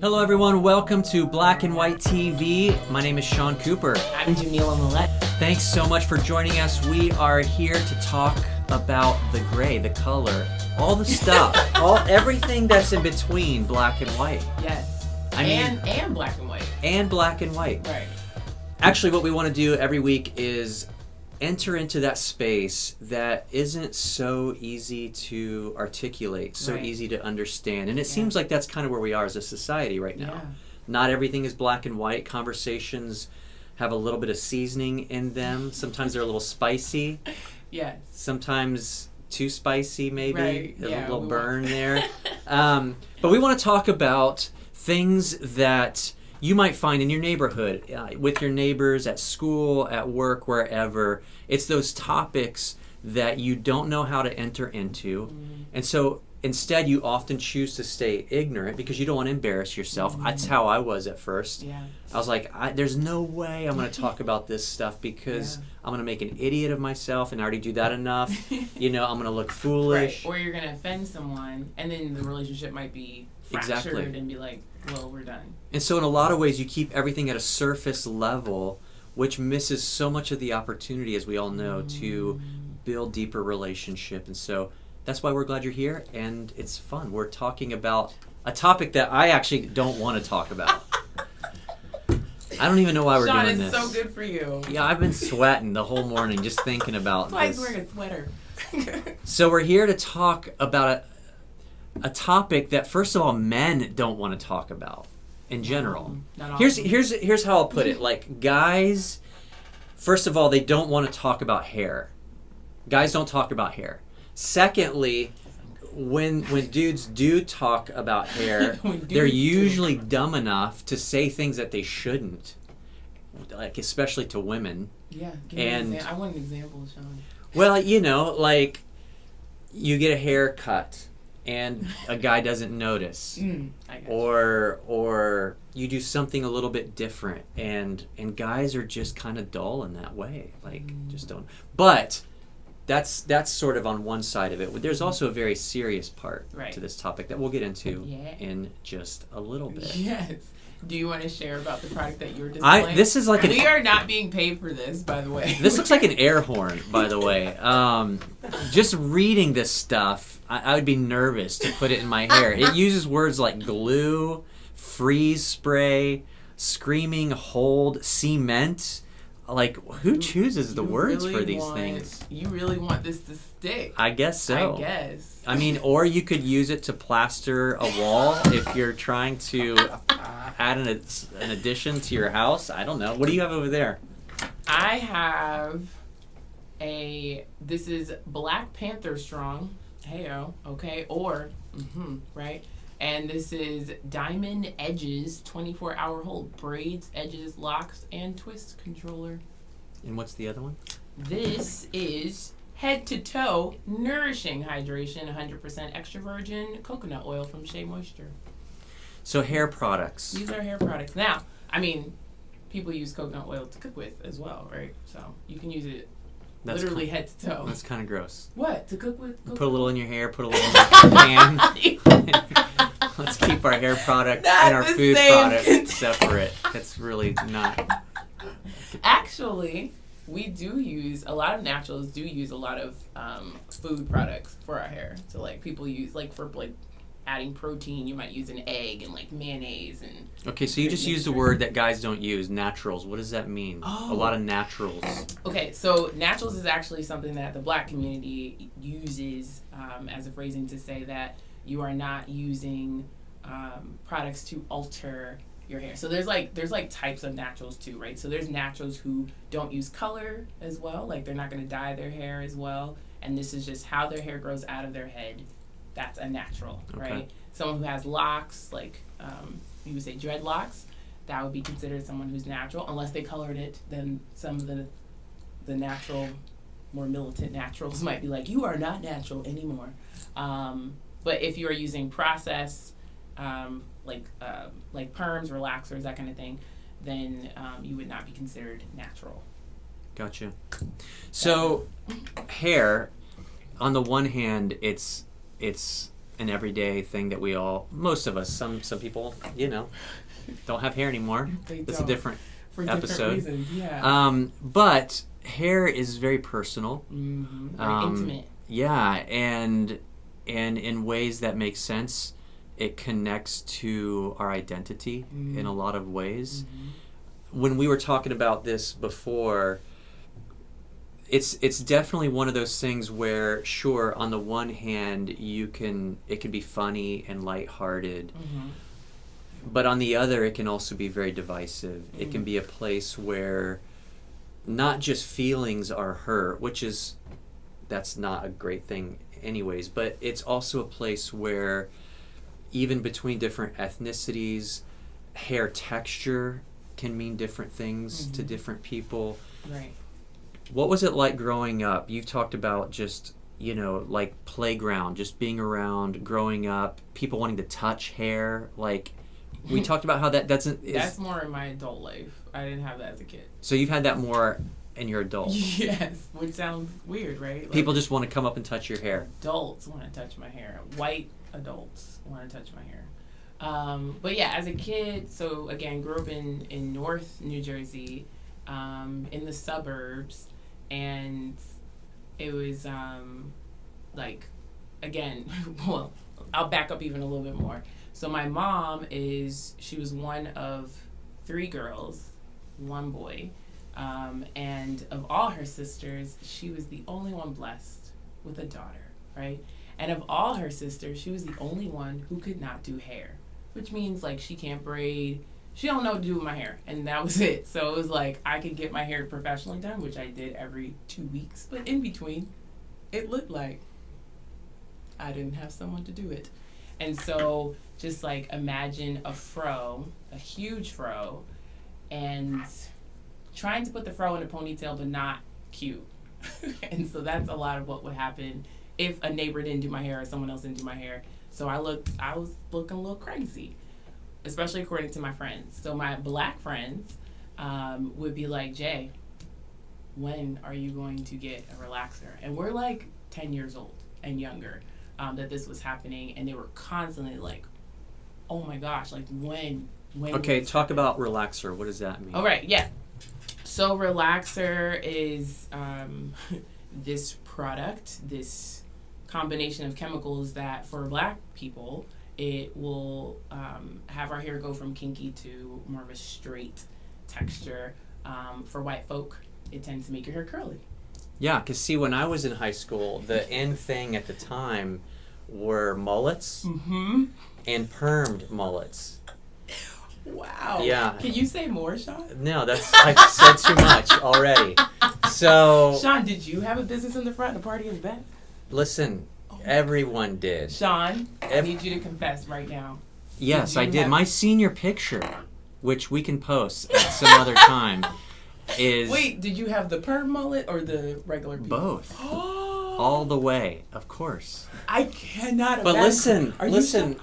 Hello everyone, welcome to Black and White TV. My name is Sean Cooper. I'm Jamila Millette. Thanks so much for joining us. We are here to talk about the gray, the color, all the stuff, everything that's in between black and white. Yes. And black and white. And black and white. Right. Actually, what we want to do every week is enter into that space that isn't so easy to articulate, so easy to understand. And it seems like that's kind of where we are as a society right now. Yeah. Not everything is black and white. Conversations have a little bit of seasoning in them. Sometimes they're a little spicy. Yes. Sometimes too spicy, maybe. Right. A little burn there. But we want to talk about things that you might find in your neighborhood, with your neighbors, at school, at work, wherever. It's those topics that you don't know how to enter into. Mm-hmm. And so instead you often choose to stay ignorant because you don't want to embarrass yourself. Mm-hmm. That's how I was at first. Yeah. I was like, there's no way I'm going to talk about this stuff because I'm going to make an idiot of myself, and I already do that enough. I'm going to look foolish. Right. Or you're going to offend someone, and then the relationship might be fractured and be like, well, we're done. And so in a lot of ways, you keep everything at a surface level, which misses so much of the opportunity, as we all know, to build deeper relationship. And so that's why we're glad you're here, and it's fun. We're talking about a topic that I actually don't want to talk about. I don't even know why we're Sean, doing this. Sean, it's so good for you. Yeah, I've been sweating the whole morning just thinking about That's why this. he's wearing a sweater. So we're here to talk about a topic that, first of all, men don't want to talk about in general. Here's how I'll put it. Like, guys, first of all, they don't want to talk about hair. Guys don't talk about hair. Secondly, when dudes do talk about hair, they're usually dumb enough to say things that they shouldn't, like especially to women. Yeah, I want an example, Sean. Well, like you get a haircut and a guy doesn't notice, or you do something a little bit different, and guys are just kind of dull in that way, like just don't. But that's sort of on one side of it. There's also a very serious part to this topic that we'll get into in just a little bit. Yes. Do you want to share about the product that you're displaying? We are not being paid for this, by the way. This looks like an air horn, by the way. Just reading this stuff, I would be nervous to put it in my hair. It uses words like glue, freeze spray, screaming hold, cement. Like, who chooses the words for these things? You really want this to stick. I guess so. I guess. I mean, or you could use it to plaster a wall if you're trying to add an addition to your house. I don't know. What do you have over there? I have this is Black Panther Strong. Heyo, okay. Or, right? And this is Diamond Edges 24-hour hold. Braids, edges, locks, and twist controller. And what's the other one? This is Head to Toe Nourishing Hydration 100% extra virgin coconut oil from Shea Moisture. So hair products. These are hair products. Now, I mean, people use coconut oil to cook with as well, right? So you can use it literally head to toe. That's kind of gross. What? To cook with? Put a little in your hair, put a little in the pan. Let's keep our hair product and our food product separate. That's really not. Actually, we do use, a lot of naturals do use a lot of food products for our hair. So like people use, like for like adding protein, you might use an egg and like mayonnaise and. Okay, so you just used a word that guys don't use, naturals. What does that mean? A lot of naturals. Okay, so naturals is actually something that the Black community uses as a phrasing to say that you are not using products to alter your hair. So there's like types of naturals too, right? So there's naturals who don't use color as well, like they're not going to dye their hair as well, and this is just how their hair grows out of their head. That's a natural, right? Someone who has locks, like you would say dreadlocks, that would be considered someone who's natural. Unless they colored it, then some of the natural, more militant naturals might be like, you are not natural anymore. But if you are using processed, like perms, relaxers, that kind of thing, then you would not be considered natural. Gotcha. So, hair, on the one hand, it's an everyday thing that most of us, some people, don't have hair anymore. That's a different episode. Different reasons, yeah. But hair is very personal. Mm-hmm. Very intimate. Yeah, and in ways that make sense, it connects to our identity in a lot of ways. Mm-hmm. When we were talking about this before, it's definitely one of those things where, sure, on the one hand, it can be funny and lighthearted, but on the other, it can also be very divisive. It can be a place where not just feelings are hurt, that's not a great thing anyways, but it's also a place where even between different ethnicities, hair texture can mean different things to different people. Right. What was it like growing up? You've talked about just, like playground, just being around, growing up, people wanting to touch hair. Like, we talked about how that's more in my adult life. I didn't have that as a kid. So you've had that more in your adult. Yes, which sounds weird, right? Like, people just want to come up and touch your hair. Adults want to touch my hair. White adults want to touch my hair. But yeah, as a kid, so again, grew up in North New Jersey, in the suburbs, and it was like, again, well, I'll back up even a little bit more. So my mom she was one of 3 girls, 1 boy, and of all her sisters, she was the only one blessed with a daughter, right? And of all her sisters, she was the only one who could not do hair, which means like she can't braid. She don't know what to do with my hair, and that was it. So it was like I could get my hair professionally done, which I did every 2 weeks, but in between, it looked like I didn't have someone to do it. And so just like imagine a fro, a huge fro, and trying to put the fro in a ponytail but not cute. And so that's a lot of what would happen if a neighbor didn't do my hair or someone else didn't do my hair. So I was looking a little crazy, especially according to my friends. So my black friends would be like, Jay, when are you going to get a relaxer? And we're like 10 years old and younger that this was happening. And they were constantly like, oh my gosh, like when Okay, talk about relaxer. What does that mean? All right, yeah. So relaxer is this product, this combination of chemicals that for black people, it will have our hair go from kinky to more of a straight texture. For white folk, it tends to make your hair curly. Yeah, because see, when I was in high school, the in thing at the time were mullets and permed mullets. Wow. Yeah. Can you say more, Sean? No, I said too much already. So, Sean, did you have a business in the front and a party in the back? Listen, everyone did. Sean, I need you to confess right now. Yes, I did. My senior picture, which we can post at some other time, is... Wait, did you have the perm mullet or the regular people? Both. All the way, of course. I cannot imagine. But listen,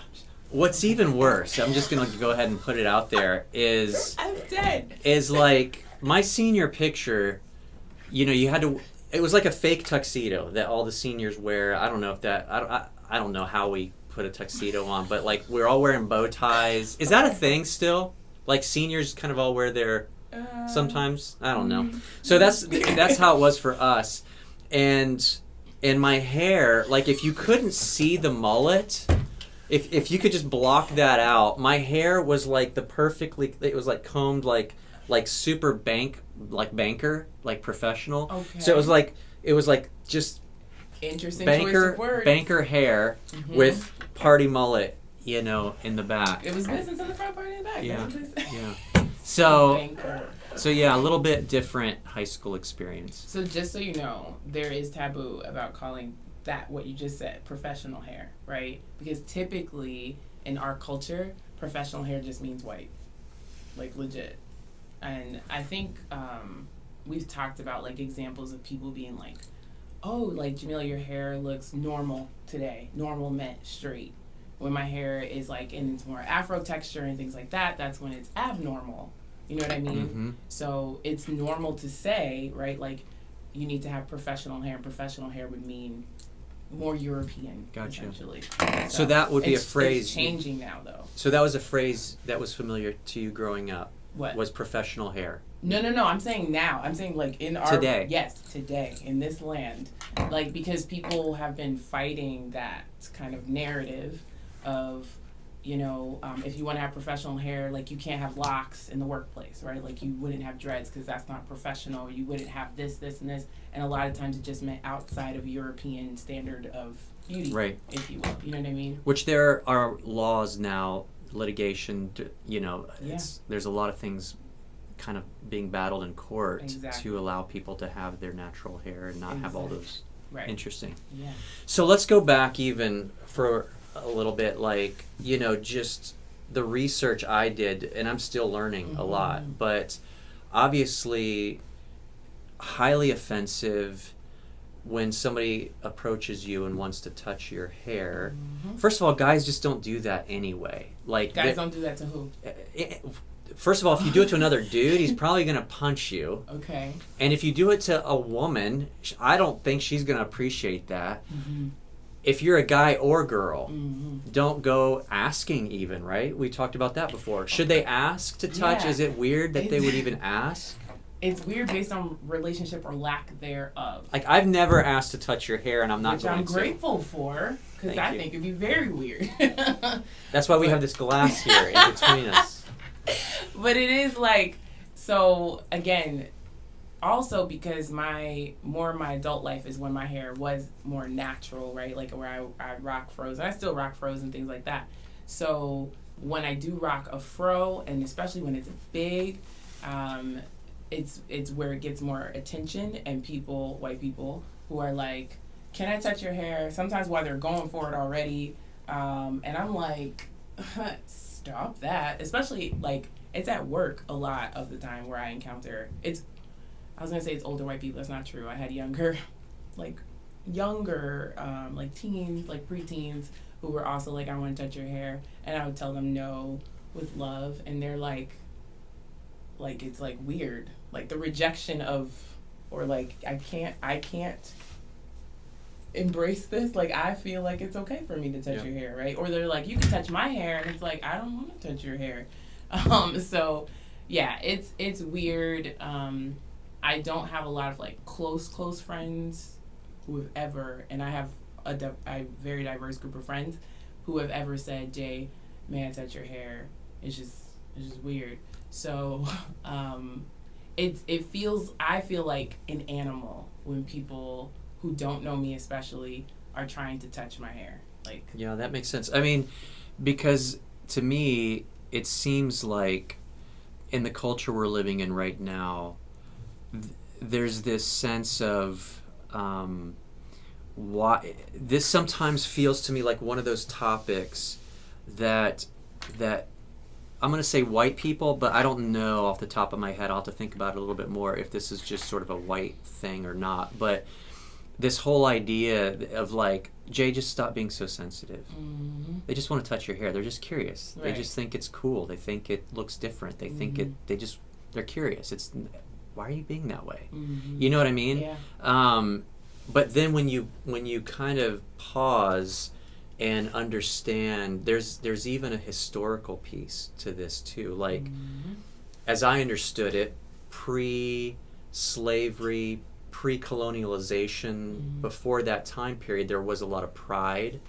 what's even worse, I'm just going to go ahead and put it out there, is... I'm dead. Is like, my senior picture, you had to... It was like a fake tuxedo that all the seniors wear. I don't know if that... I don't know how we put a tuxedo on, but like, we're all wearing bow ties. Is that a thing still? Like, seniors kind of all wear their... Sometimes? I don't know. So that's how it was for us. And my hair, like, if you couldn't see the mullet... If you could just block that out, my hair was like it was like combed like super banker, like professional. Okay. So it was like just interesting choice of words. Banker hair with party mullet, in the back. It was business in the front, party in the back. Yeah. Yeah. So yeah, a little bit different high school experience. So just so you know, there is taboo about calling that what you just said, professional hair, right? Because typically in our culture, professional hair just means white, like legit. And I think we've talked about like examples of people being like, oh, like Jamila, your hair looks normal today. Normal meant straight. When my hair is like in its more afro texture and things like that, that's when it's abnormal. You know what I mean? Mm-hmm. So it's normal to say, right? Like you need to have professional hair, and professional hair would mean more European, Gotcha. essentially. So that would be a phrase. It's changing now, though. So that was a phrase that was familiar to you growing up. What? Was professional hair. No. I'm saying now. I'm saying like in our today. Yes, today in this land, like because people have been fighting that kind of narrative of, you know, if you want to have professional hair, like you can't have locks in the workplace, right? Like you wouldn't have dreads because that's not professional. You wouldn't have this, and this, and a lot of times it just meant outside of European standard of beauty, right? If you will, you know what I mean? Which there are laws now, litigation, you know, Yeah. There's a lot of things kind of being battled in court Exactly. to allow people to have their natural hair and not have all those. Right. Interesting. Yeah. So let's go back even for a little bit, like, you know, just the research I did, and I'm still learning a lot, but obviously highly offensive when somebody approaches you and wants to touch your hair. First of all, guys just don't do that anyway. Like guys don't do that to who? First of all, if you do it to another dude, he's probably going to punch you. Okay. And if you do it to a woman, I don't think she's going to appreciate that. If you're a guy or girl, don't go asking even, right? We talked about that before. Should they ask to touch? Yeah. Is it weird that they would even ask? It's weird based on relationship or lack thereof. Like, I've never asked to touch your hair, and I'm not going to. Which I'm grateful for, because I think it'd be very weird. That's why we have this glass here in between us. But it is like, so again, also because my adult life is when my hair was more natural, right? Like where I rock fros. I still rock fros and things like that. So when I do rock a fro, and especially when it's big, it's where it gets more attention, and people, white people, who are like, can I touch your hair? Sometimes while they're going for it already. And I'm like, stop that. Especially like it's at work a lot of the time where I encounter I was gonna say it's older white people. That's not true. I had younger like teens, like preteens, who were also like, I want to touch your hair, and I would tell them no with love, and they're like it's like weird, like the rejection of, or like I can't embrace this. Like I feel like it's okay for me to touch your hair, right? Or they're like, you can touch my hair, and it's like I don't want to touch your hair. So yeah, it's weird. I don't have a lot of like close friends who have ever, and I have a very diverse group of friends who have ever said, Jay, may I touch your hair? It's just weird. So I feel like an animal when people who don't know me especially are trying to touch my hair. Like, yeah, that makes sense. I mean, because to me it seems like in the culture we're living in right now, there's this sense of why this sometimes feels to me like one of those topics that I'm going to say white people, but I don't know off the top of my head. I'll have to think about it a little bit more if this is just sort of a white thing or not. But this whole idea of like, Jay, just stop being so sensitive. They just want to touch your hair. They're just curious. Right. They just think it's cool. They think it looks different. They think they're curious. Why are you being that way? You know what I mean? Yeah. But then when you kind of pause and understand, there's even a historical piece to this too. Like, as I understood it, pre-slavery, pre-colonialization, before that time period, there was a lot of pride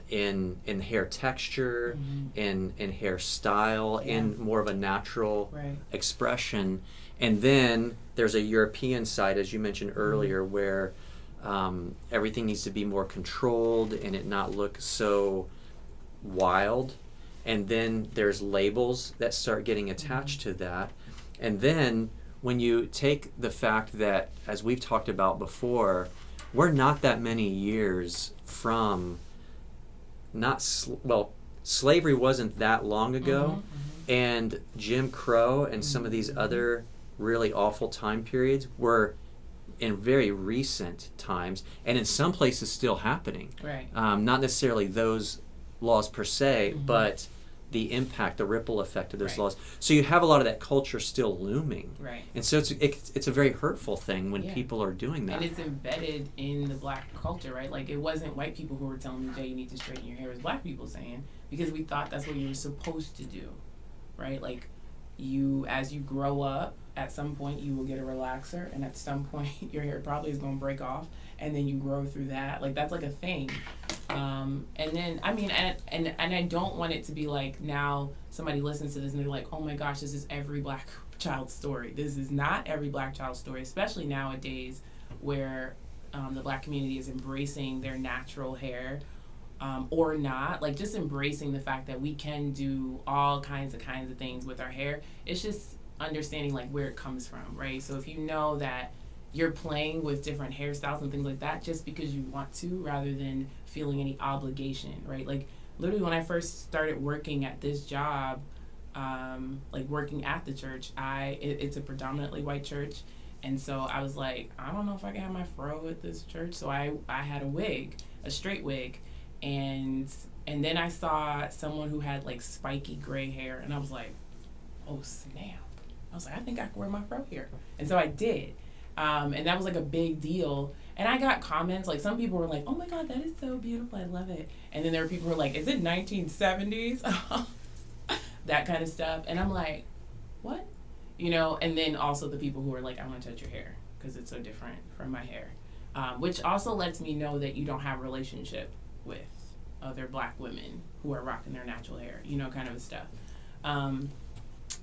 in hair texture, in hairstyle, and more of a natural expression. And then there's a European side, as you mentioned earlier, where everything needs to be more controlled and it not look so wild. And then there's labels that start getting attached to that. And then when you take the fact that, as we've talked about before, we're not that many years from slavery wasn't that long ago, and Jim Crow and some of these other really awful time periods were in very recent times, and in some places still happening. Right. Not necessarily those laws per se, but the impact, the ripple effect of those Right. laws. So you have a lot of that culture still looming. Right. And so it's a very hurtful thing when Yeah. people are doing that. And it's embedded in the black culture, right? Like, it wasn't white people who were telling me, Jay, you need to straighten your hair. It was black people saying, because we thought that's what you were supposed to do, right? Like, as you grow up, at some point you will get a relaxer, and at some point your hair probably is going to break off, and then you grow through that. Like, that's like a thing. And then, I mean, and I don't want it to be like, now somebody listens to this and they're like, oh my gosh, this is every black child's story. This is not every black child's story, especially nowadays where the black community is embracing their natural hair, or not, like, just embracing the fact that we can do all kinds of things with our hair. It's just understanding, like, where it comes from, right? So if you know that you're playing with different hairstyles and things like that just because you want to, rather than feeling any obligation, right? Like, literally when I first started working at this job, like working at the church, it's a predominantly white church, and so I was like, I don't know if I can have my fro at this church, so I had a wig, a straight wig, and then I saw someone who had like spiky gray hair, and I was like, oh snap. I was like, I think I can wear my fro here. And so I did. And that was like a big deal. And I got comments, like, some people were like, oh my God, that is so beautiful, I love it. And then there were people who were like, is it 1970s? That kind of stuff. And I'm like, what? You know, and then also the people who are like, I want to touch your hair because it's so different from my hair. Which also lets me know that you don't have a relationship with other black women who are rocking their natural hair, you know, kind of stuff.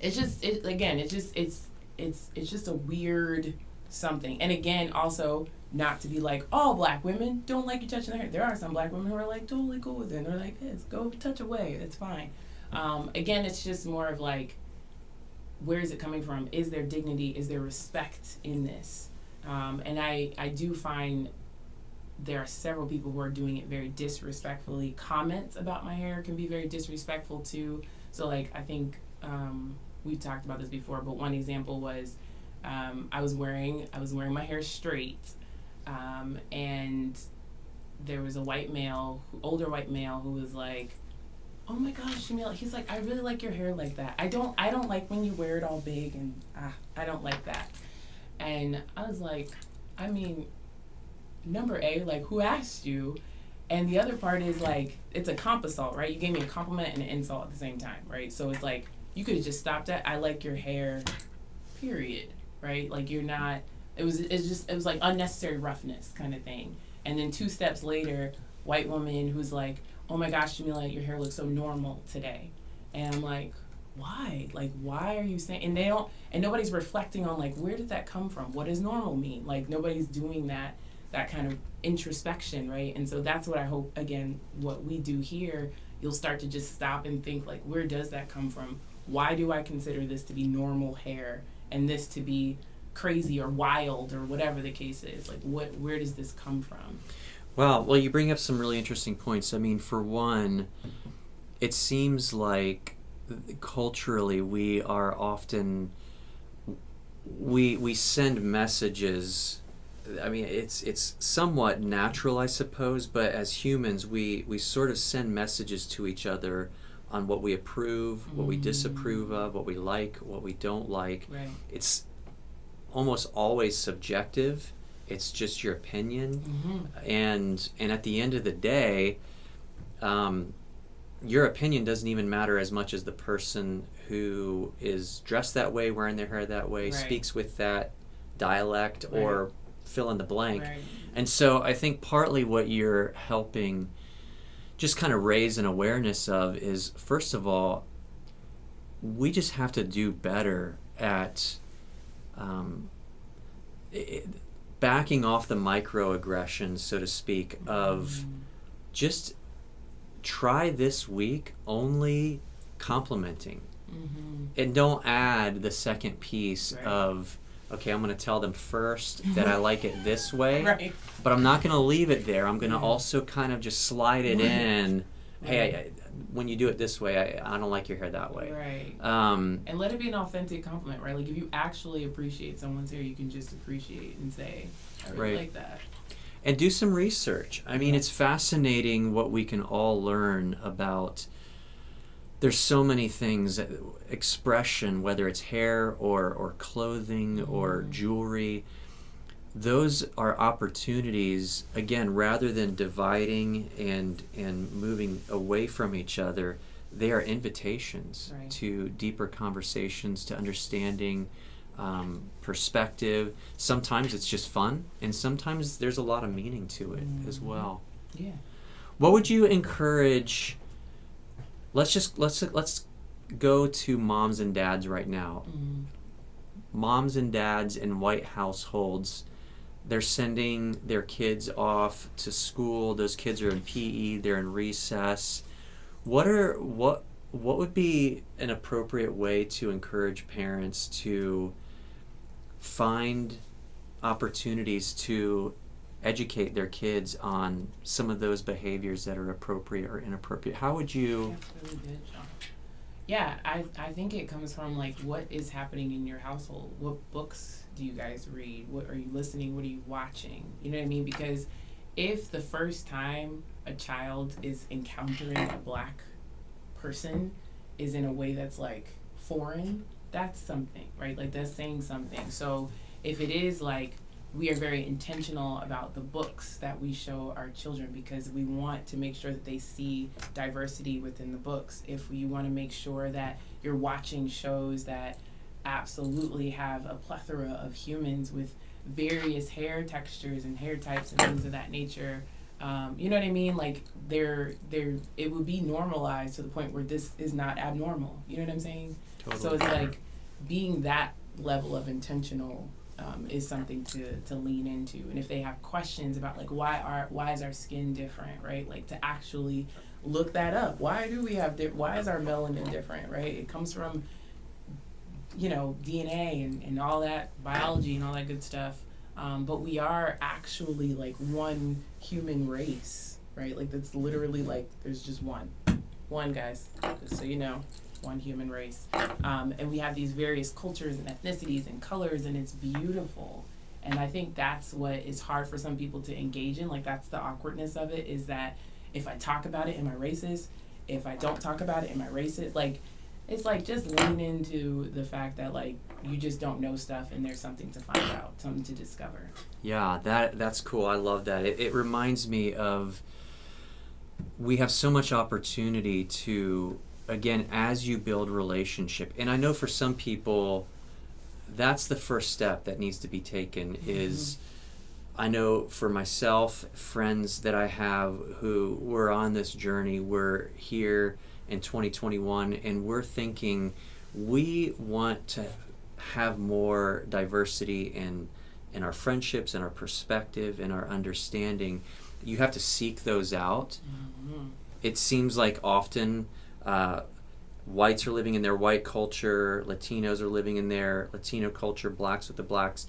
It's just, it's just a weird something. And again, also, not to be like, oh, black women don't like you touching their hair. There are some black women who are like totally cool with it. And they're like, yes, go touch away. It's fine. Again, it's just more of like, where is it coming from? Is there dignity? Is there respect in this? And I do find there are several people who are doing it very disrespectfully. Comments about my hair can be very disrespectful too. So like, I think we've talked about this before, but one example was I was wearing my hair straight, and there was a older white male who was like, oh my gosh, Jamila, he's like, I really like your hair like that. I don't like when you wear it all big, and I don't like that. And I was like, I mean, number A, like, who asked you? And the other part is like, it's a comp assault, right? You gave me a compliment and an insult at the same time, right? So it's like, you could have just stopped at, I like your hair, period, right? Like, you're not, it was like unnecessary roughness kind of thing. And then 2 steps later, white woman who's like, oh my gosh, Jamila, your hair looks so normal today. And I'm like, why? Like, why are you saying, and nobody's reflecting on like, where did that come from? What does normal mean? Like, nobody's doing that kind of introspection, right? And so that's what I hope, again, what we do here, you'll start to just stop and think like, where does that come from? Why do I consider this to be normal hair and this to be crazy or wild or whatever the case is? Like, where does this come from? Wow. Well, you bring up some really interesting points. I mean, for one, it seems like culturally we are often, we send messages. I mean, it's somewhat natural, I suppose, but as humans, we sort of send messages to each other on what we approve, what we disapprove of, what we like, what we don't like. Right. It's almost always subjective. It's just your opinion. Mm-hmm. And at the end of the day, your opinion doesn't even matter as much as the person who is dressed that way, wearing their hair that way, right. speaks with that dialect, right. or fill in the blank. Right. And so I think partly what you're helping just kind of raise an awareness of is, first of all, we just have to do better at backing off the microaggressions, so to speak, of just try this week only complimenting. Mm-hmm. And don't add the second piece right. of, okay, I'm going to tell them first that I like it this way, right. but I'm not going to leave it there. I'm going to also kind of just slide it right. in. Right. Hey, when you do it this way, I don't like your hair that way. Right. And let it be an authentic compliment, right? Like, if you actually appreciate someone's hair, you can just appreciate and say, I really right. like that. And do some research. I mean, it's fascinating what we can all learn about there's so many things, expression, whether it's hair or clothing or jewelry. Those are opportunities, again, rather than dividing and moving away from each other. They are invitations to deeper conversations, to understanding, perspective. Sometimes it's just fun, and sometimes there's a lot of meaning to it as well. Yeah. What would you encourage? Let's go to moms and dads right now. Moms and dads in white households, they're sending their kids off to school. Those kids are in PE, they're in recess. What would be an appropriate way to encourage parents to find opportunities to educate their kids on some of those behaviors that are appropriate or inappropriate? How would you... That's really good, John. Yeah, I think it comes from, like, what is happening in your household? What books do you guys read? What are you listening? What are you watching? You know what I mean? Because if the first time a child is encountering a Black person is in a way that's, like, foreign, that's something, right? Like, that's saying something. So if it is, like, we are very intentional about the books that we show our children because we want to make sure that they see diversity within the books. If you want to make sure that you're watching shows that absolutely have a plethora of humans with various hair textures and hair types and things of that nature, you know what I mean? Like, it would be normalized to the point where this is not abnormal. You know what I'm saying? Totally. So it's like being that level of intentional is something to lean into. And if they have questions about, like, why is our skin different, right? Like, to actually look that up. Why do we have why is our melanin different, right? It comes from, you know, DNA and all that biology and all that good stuff. But we are actually, like, one human race, right? Like, that's literally, like, there's just one, guys, just so you know. One human race, and we have these various cultures and ethnicities and colors, and it's beautiful. And I think that's what is hard for some people to engage in. Like, that's the awkwardness of it, is that if I talk about it, am I racist? If I don't talk about it, am I racist? Like, it's like, just lean into the fact that, like, you just don't know stuff and there's something to find out, something to discover. Yeah, that's cool. I love that. It reminds me of, we have so much opportunity to, again, as you build relationship, and I know for some people that's the first step that needs to be taken, is, I know for myself, friends that I have who were on this journey, we're here in 2021 and we're thinking we want to have more diversity in our friendships and our perspective and our understanding. You have to seek those out. It seems like often whites are living in their white culture, Latinos are living in their Latino culture, blacks with the blacks.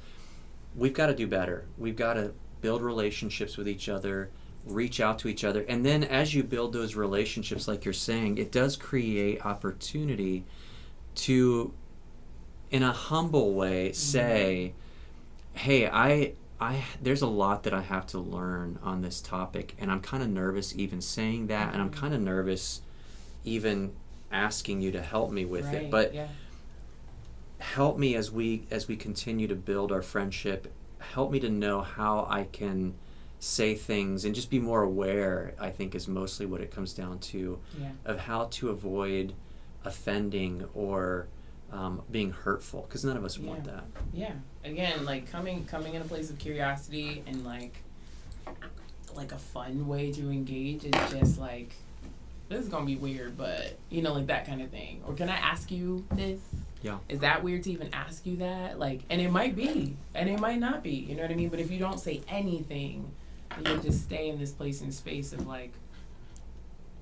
We've got to do better. We've got to build relationships with each other, reach out to each other, and then as you build those relationships, like you're saying, it does create opportunity to, in a humble way, say, hey, I there's a lot that I have to learn on this topic, and I'm kind of nervous even saying that, and I'm kind of nervous even asking you to help me with it. But help me as we continue to build our friendship. Help me to know how I can say things and just be more aware, I think, is mostly what it comes down to, of how to avoid offending or being hurtful, because none of us want that. Again, like, coming in a place of curiosity and like a fun way to engage is just like, this is gonna be weird, but, you know, like, that kind of thing. Or, can I ask you this? Is that weird to even ask you that? Like, and it might be, and it might not be, you know what I mean? But if you don't say anything, you just stay in this place and space of, like,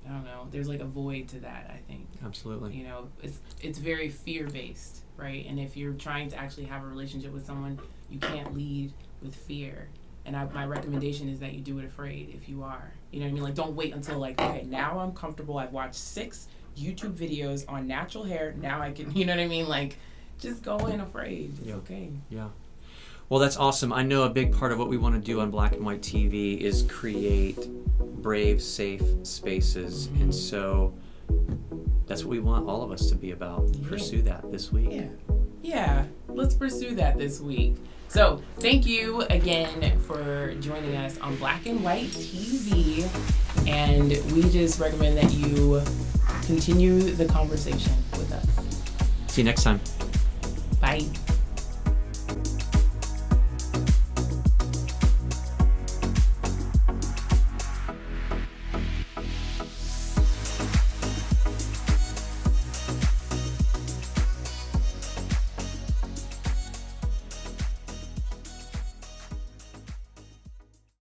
I don't know, there's like a void to that, I think. Absolutely. You know, it's very fear-based, right? And if you're trying to actually have a relationship with someone, you can't lead with fear. And my recommendation is that you do it afraid if you are. You know what I mean? Like, don't wait until, like, okay, now I'm comfortable. I've watched 6 YouTube videos on natural hair. Now I can, you know what I mean? Like, just go in afraid. It's okay. Yeah. Well, that's awesome. I know a big part of what we want to do on Black and White TV is create brave, safe spaces. And so That's what we want all of us to be about. Pursue that this week. Yeah, let's pursue that this week. So thank you again for joining us on Black and White TV, and we just recommend that you continue the conversation with us. See you next time. Bye.